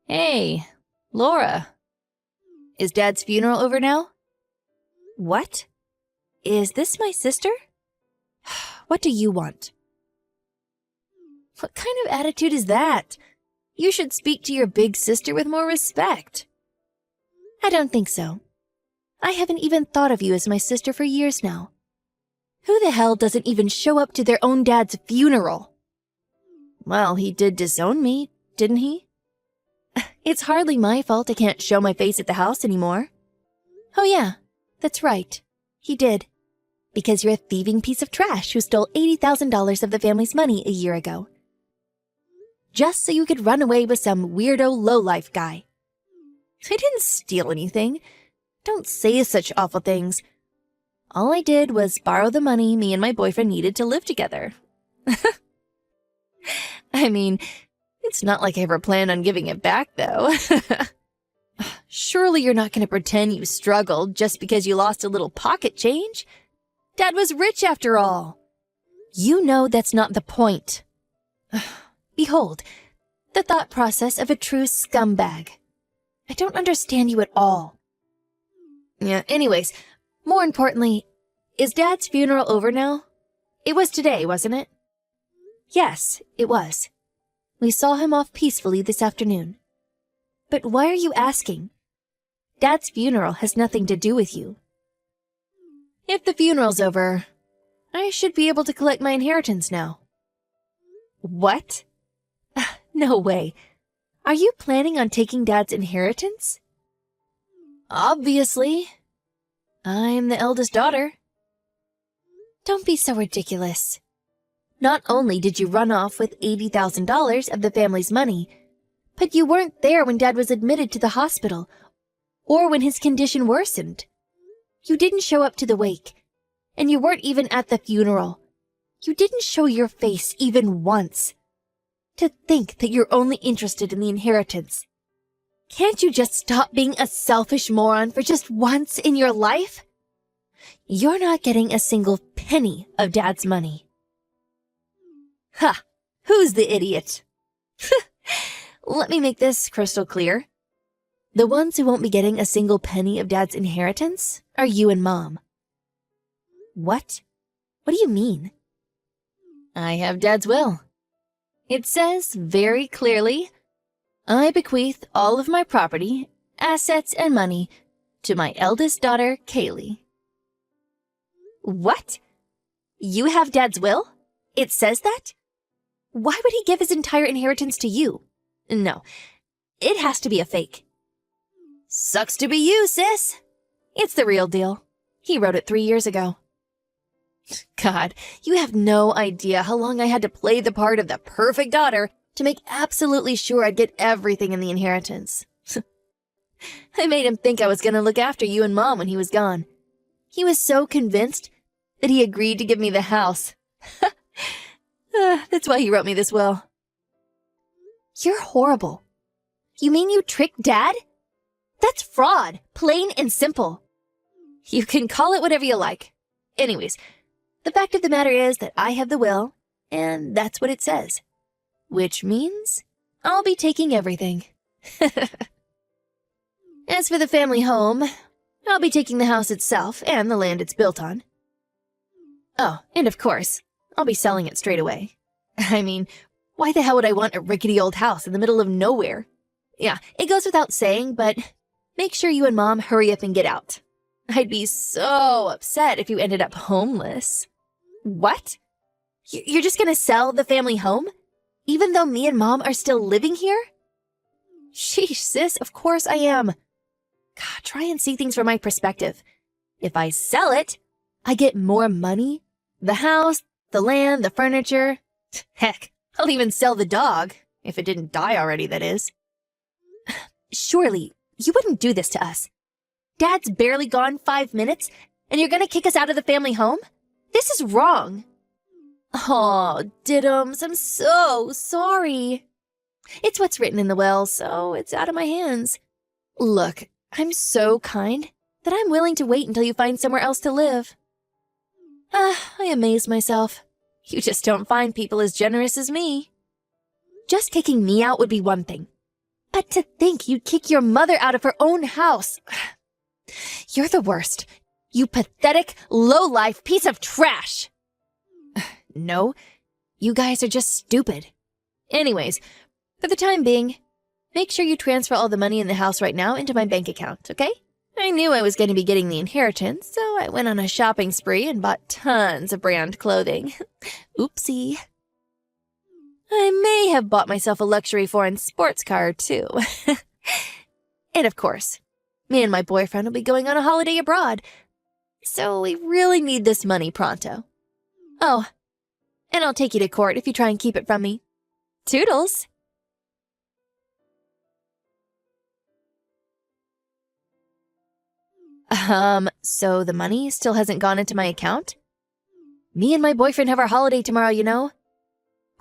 Hey, Laura. Is Dad's funeral over now? What? Is this my sister? What do you want? What kind of attitude is that? You should speak to your big sister with more respect. I don't think so. I haven't even thought of you as my sister for years now. Who the hell doesn't even show up to their own dad's funeral? Well, he did disown me, didn't he? It's hardly my fault I can't show my face at the house anymore. Oh yeah, that's right. He did. Because you're a thieving piece of trash who stole $80,000 of the family's money a year ago. Just so you could run away with some weirdo lowlife guy. I didn't steal anything. Don't say such awful things. All I did was borrow the money me and my boyfriend needed to live together. I mean, it's not like I ever planned on giving it back, though. Surely you're not going to pretend you struggled just because you lost a little pocket change? Dad was rich after all. You know that's not the point. Behold, the thought process of a true scumbag. I don't understand you at all. Yeah, anyways, more importantly, is Dad's funeral over now? It was today, wasn't it? Yes, it was. We saw him off peacefully this afternoon. But why are you asking? Dad's funeral has nothing to do with you. If the funeral's over, I should be able to collect my inheritance now. What? No way. Are you planning on taking Dad's inheritance? Obviously. I'm the eldest daughter. Don't be so ridiculous. Not only did you run off with $80,000 of the family's money, but you weren't there when Dad was admitted to the hospital, or when his condition worsened. You didn't show up to the wake, and you weren't even at the funeral. You didn't show your face even once. To think that you're only interested in the inheritance. Can't you just stop being a selfish moron for just once in your life? You're not getting a single penny of Dad's money. Ha! Who's the idiot? Let me make this crystal clear. The ones who won't be getting a single penny of Dad's inheritance are you and Mom. What? What do you mean? I have Dad's will. It says very clearly, I bequeath all of my property, assets, and money to my eldest daughter, Kaylee. What? You have Dad's will? It says that? Why would he give his entire inheritance to you? No, it has to be a fake. Sucks to be you, sis. It's the real deal. He wrote it 3 years ago. God, you have no idea how long I had to play the part of the perfect daughter to make absolutely sure I'd get everything in the inheritance. I made him think I was going to look after you and Mom when he was gone. He was so convinced that he agreed to give me the house. That's why he wrote me this will. You're horrible. You mean you tricked Dad? That's fraud, plain and simple. You can call it whatever you like. Anyways, the fact of the matter is that I have the will, and that's what it says. Which means I'll be taking everything. As for the family home, I'll be taking the house itself and the land it's built on. Oh, and of course, I'll be selling it straight away. I mean, why the hell would I want a rickety old house in the middle of nowhere? Yeah, it goes without saying, but make sure you and Mom hurry up and get out. I'd be so upset if you ended up homeless. What? You're just gonna sell the family home? Even though me and Mom are still living here? Sheesh, sis, of course I am. God, try and see things from my perspective. If I sell it, I get more money. The house, the land, the furniture. Heck, I'll even sell the dog. If it didn't die already, that is. Surely, you wouldn't do this to us. Dad's barely gone 5 minutes, and you're gonna kick us out of the family home? This is wrong. Oh, Diddums, I'm so sorry. It's what's written in the will, so it's out of my hands. Look, I'm so kind that I'm willing to wait until you find somewhere else to live. I amaze myself. You just don't find people as generous as me. Just kicking me out would be one thing. But to think you'd kick your mother out of her own house. You're the worst. You pathetic, low-life piece of trash. No, you guys are just stupid. Anyways, for the time being, make sure you transfer all the money in the house right now into my bank account, okay? I knew I was going to be getting the inheritance, so I went on a shopping spree and bought tons of brand clothing. Oopsie. I may have bought myself a luxury foreign sports car, too. And of course, me and my boyfriend will be going on a holiday abroad, so we really need this money pronto. Oh, and I'll take you to court if you try and keep it from me. Toodles! So the money still hasn't gone into my account? Me and my boyfriend have our holiday tomorrow, you know.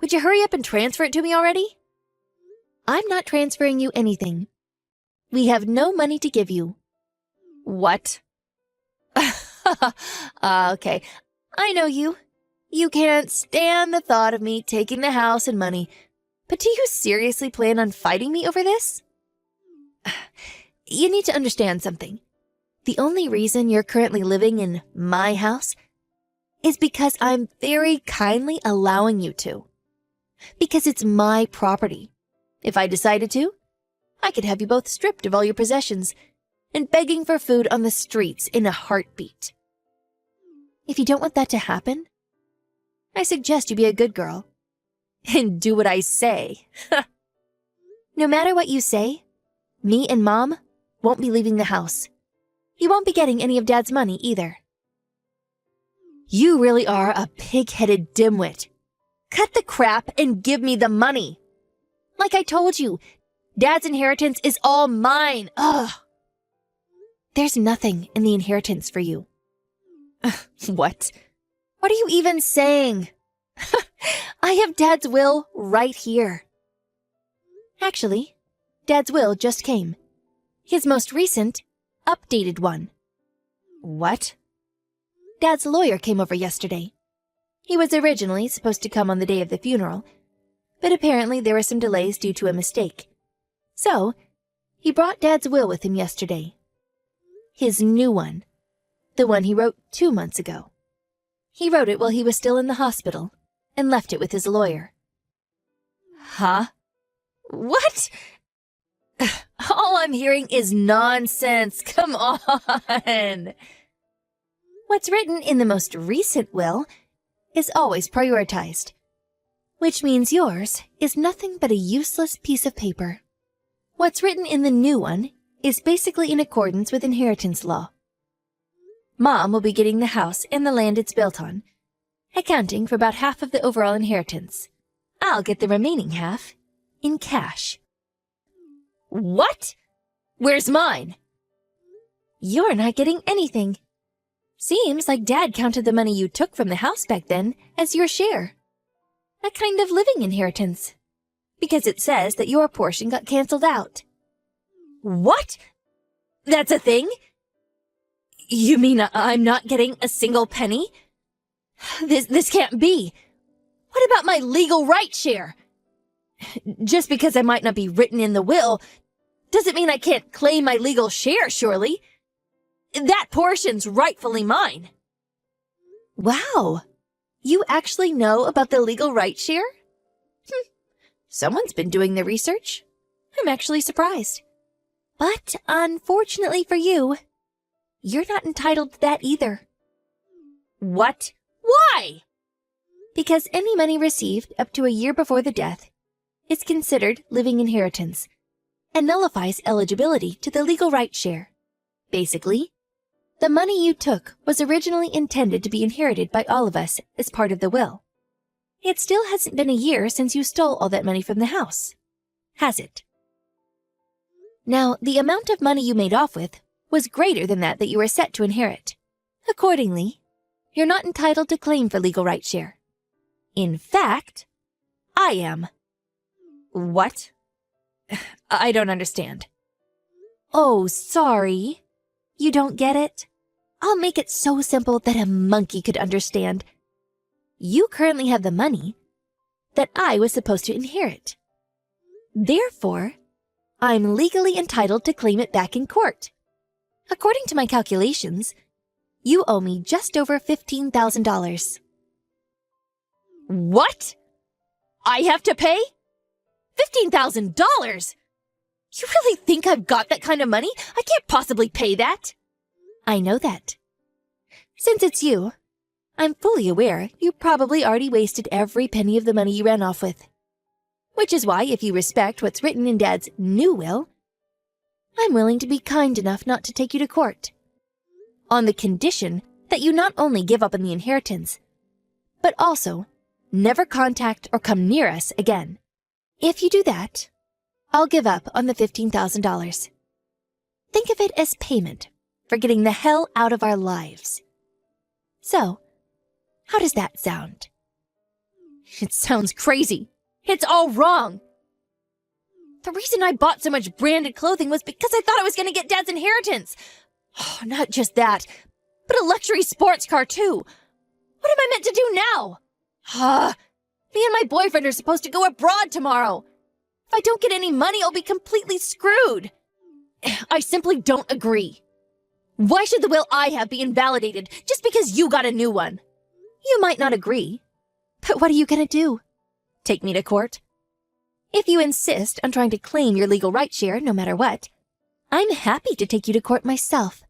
Would you hurry up and transfer it to me already? I'm not transferring you anything. We have no money to give you. What? Okay, I know you. You can't stand the thought of me taking the house and money. But do you seriously plan on fighting me over this? You need to understand something. The only reason you're currently living in my house is because I'm very kindly allowing you to. Because it's my property. If I decided to, I could have you both stripped of all your possessions and begging for food on the streets in a heartbeat. If you don't want that to happen, I suggest you be a good girl and do what I say. No matter what you say, me and Mom won't be leaving the house. You won't be getting any of Dad's money either. You really are a pig-headed dimwit. Cut the crap and give me the money. Like I told you, Dad's inheritance is all mine. Ugh. There's nothing in the inheritance for you. What? What are you even saying? I have Dad's will right here. Actually, Dad's will just came. His most recent, updated one. What? Dad's lawyer came over yesterday. He was originally supposed to come on the day of the funeral, but apparently there were some delays due to a mistake. So, he brought Dad's will with him yesterday. His new one. The one he wrote 2 months ago. He wrote it while he was still in the hospital and left it with his lawyer. Huh? What? All I'm hearing is nonsense. Come on. What's written in the most recent will is always prioritized, which means yours is nothing but a useless piece of paper. What's written in the new one is basically in accordance with inheritance law. Mom will be getting the house and the land it's built on, accounting for about half of the overall inheritance. I'll get the remaining half in cash. What? Where's mine? You're not getting anything. Seems like Dad counted the money you took from the house back then as your share. A kind of living inheritance. Because it says that your portion got canceled out. What? That's a thing? You mean I'm not getting a single penny? This can't be. What about my legal right share? Just because I might not be written in the will doesn't mean I can't claim my legal share, surely. That portion's rightfully mine. Wow. You actually know about the legal right share? Someone's been doing the research. I'm actually surprised. But unfortunately for you, you're not entitled to that either. What? Why? Because any money received up to a year before the death is considered living inheritance and nullifies eligibility to the legal right share. Basically, the money you took was originally intended to be inherited by all of us as part of the will. It still hasn't been a year since you stole all that money from the house, has it? Now, the amount of money you made off with was greater than that you were set to inherit. Accordingly, you're not entitled to claim for legal right share. In fact, I am. What? I don't understand. Oh, sorry. You don't get it? I'll make it so simple that a monkey could understand. You currently have the money that I was supposed to inherit. Therefore, I'm legally entitled to claim it back in court. According to my calculations, you owe me just over $15,000. What? I have to pay? $15,000? You really think I've got that kind of money? I can't possibly pay that. I know that. Since it's you, I'm fully aware you probably already wasted every penny of the money you ran off with. Which is why, if you respect what's written in Dad's new will, I'm willing to be kind enough not to take you to court. On the condition that you not only give up on the inheritance, but also never contact or come near us again. If you do that, I'll give up on the $15,000. Think of it as payment for getting the hell out of our lives. So, how does that sound? It sounds crazy. It's all wrong. The reason I bought so much branded clothing was because I thought I was going to get Dad's inheritance. Oh, not just that, but a luxury sports car too. What am I meant to do now? Me and my boyfriend are supposed to go abroad tomorrow. If I don't get any money, I'll be completely screwed. I simply don't agree. Why should the will I have be invalidated just because you got a new one? You might not agree, but what are you going to do? Take me to court? If you insist on trying to claim your legal right share no matter what, I'm happy to take you to court myself.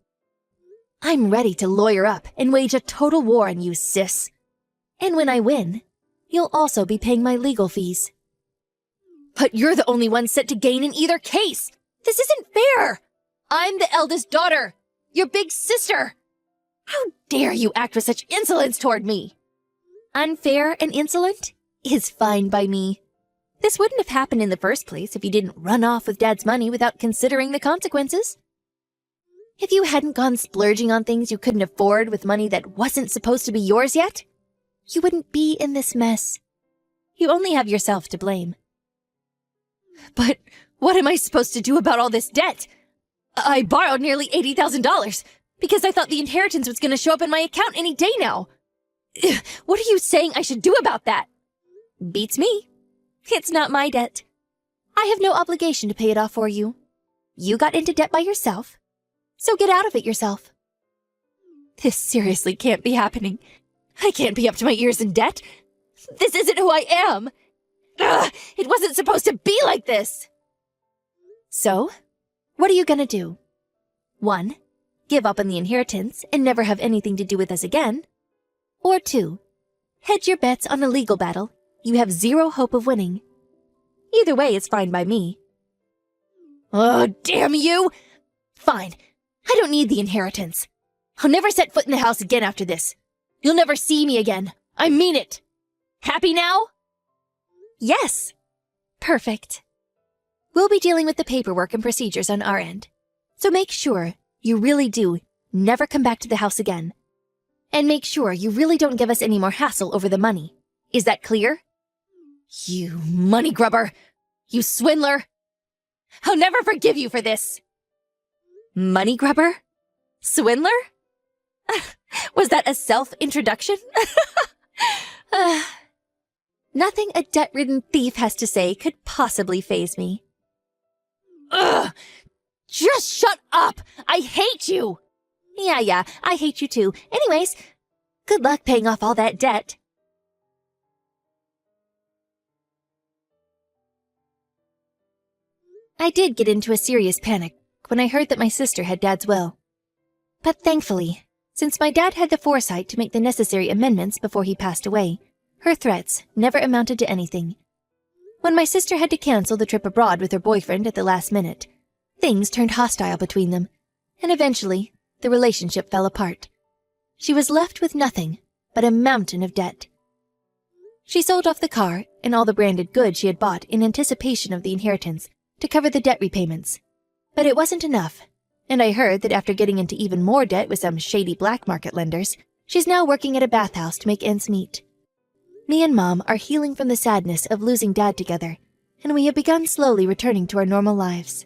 I'm ready to lawyer up and wage a total war on you, sis. And when I win, you'll also be paying my legal fees. But you're the only one set to gain in either case. This isn't fair. I'm the eldest daughter, your big sister. How dare you act with such insolence toward me? Unfair and insolent is fine by me. This wouldn't have happened in the first place if you didn't run off with Dad's money without considering the consequences. If you hadn't gone splurging on things you couldn't afford with money that wasn't supposed to be yours yet, you wouldn't be in this mess. You only have yourself to blame. But what am I supposed to do about all this debt? I borrowed nearly $80,000 because I thought the inheritance was going to show up in my account any day now. What are you saying I should do about that? Beats me. It's not my debt. I have no obligation to pay it off for you. You got into debt by yourself, so get out of it yourself. This seriously can't be happening. I can't be up to my ears in debt. This isn't who I am. It wasn't supposed to be like this. So, what are you gonna do? 1, give up on the inheritance and never have anything to do with us again. Or 2, hedge your bets on a legal battle you have zero hope of winning. Either way is fine by me. Oh, damn you! Fine. I don't need the inheritance. I'll never set foot in the house again after this. You'll never see me again. I mean it. Happy now? Yes. Perfect. We'll be dealing with the paperwork and procedures on our end. So make sure you really do never come back to the house again. And make sure you really don't give us any more hassle over the money. Is that clear? You money grubber! You swindler! I'll never forgive you for this! Money grubber? Swindler? Was that a self-introduction? Nothing a debt-ridden thief has to say could possibly faze me. Ugh! Just shut up! I hate you! Yeah, I hate you too. Anyways, good luck paying off all that debt. I did get into a serious panic when I heard that my sister had Dad's will. But thankfully, since my dad had the foresight to make the necessary amendments before he passed away, her threats never amounted to anything. When my sister had to cancel the trip abroad with her boyfriend at the last minute, things turned hostile between them, and eventually, the relationship fell apart. She was left with nothing but a mountain of debt. She sold off the car and all the branded goods she had bought in anticipation of the inheritance to cover the debt repayments. But it wasn't enough, and I heard that after getting into even more debt with some shady black market lenders, she's now working at a bathhouse to make ends meet. Me and Mom are healing from the sadness of losing Dad together, and we have begun slowly returning to our normal lives.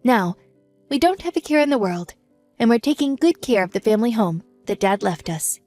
Now, we don't have a care in the world, and we're taking good care of the family home that Dad left us.